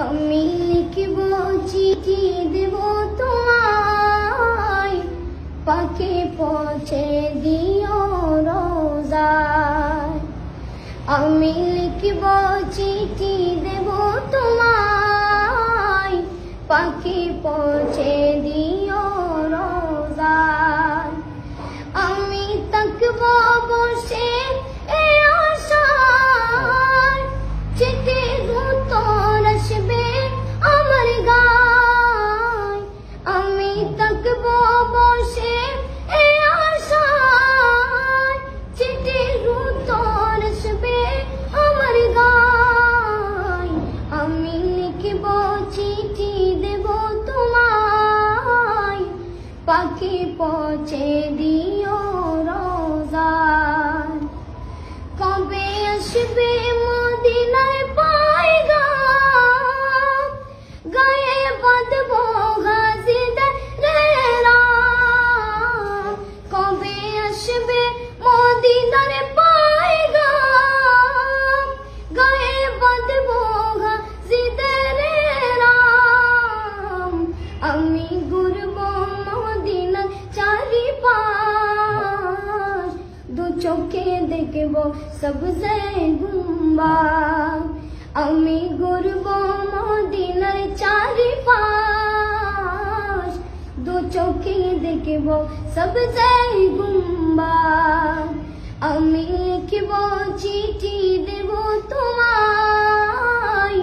আমি লিখব চিঠি দেব তোমায়, পাখি পৌঁছে দিও রোজায়। আমি লিখব চিঠি দেব তোমায়, পাখি পৌঁছে দিও রোজায়। আমি তাকব বসে এই আশায়, চিঠির উত্তর আসবে আমার গায়। আমি তাকব বসে এই আশায়, চিঠির উত্তর আসবে আমার গায়। আমি লিখব চিঠি দেব তোমায়, পাখি পৌঁছে দিও রোজায়। কবে আসবে মদিনার পয়গাম, গায়ে বাঁধব গাজীদের রাম। কবে আসবে মদিনার পয়গাম, গায়ে বাঁধব গাজীদের রাম। আমি ঘুরব মদিনার চারিপাশ, দু চোখে দেখব সবজে গুম্বাদ। আমি ঘুরব মদিনার চারিপাশ, দু চোখে দেখব সবজে গুম্বাদ। আমি লিখব চিঠি দেব তোমায়,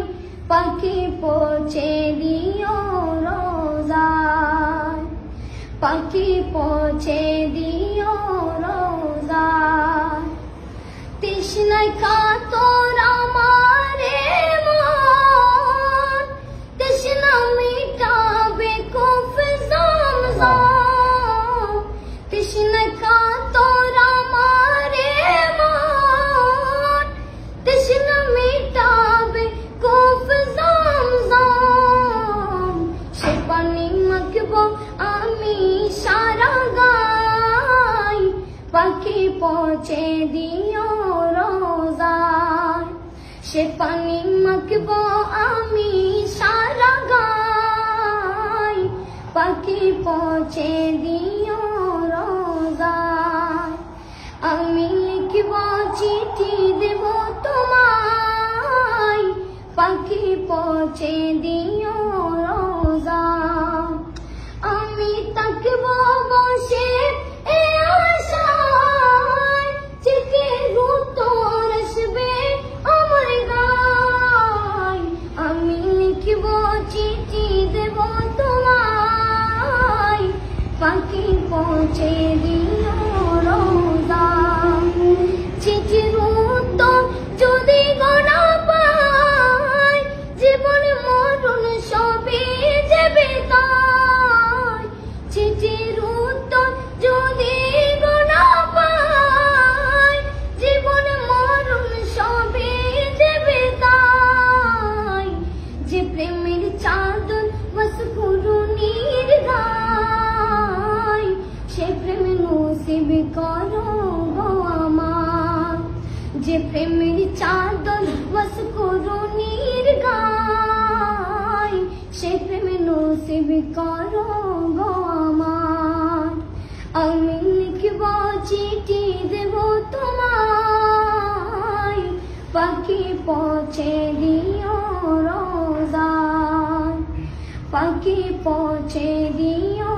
পাখি পৌঁছে দিও রোজায়। পাখি পৌঁছে দিও রোজায়। তৃষ্ণায় কাতর আমার মন, তৃষ্ণা মিটাবে খুব জমজম। তৃষ্ণায় কাতর আমার মন, তৃষ্ণা মিটাবে খুব জমজম। সে পানি মাখব আমি সারা গায়, পাখি পৌঁছে দিও রোজায়। সে পানি মাখব আমি সারা গায়, পাখি পৌঁছে দিও রোজায়। আমি লিখব চিঠি দেব তোমায়, পাখি পৌঁছে দিও রোজায়। আমি তাকব বসে এই আশায়, চিঠির উত্তর আসবে আমার গায়। আমি লিখব চিঠি দেব তোমায়, পাখি পৌঁছে দিও রোজায়। চিঠির উত্তর যদি গোনা পাই, জীবন মরণ সবই যাবে তাই। চিঠির উত্তর যদি গোনা পাই, জীবন মরণ সবই যাবে তাই। যে প্রেমের চাদর বস কুরুনির গায়, সে প্রেম নসিব করো গো আমার। যে প্রেমের চাদর বস কুরুনির গায়, সে প্রেম নসিব করো গো আমার। আমি লিখব চিঠি দেব তোমায়, পাখি পৌঁছে দিও রোজায়। পাখি পৌঁছে দিও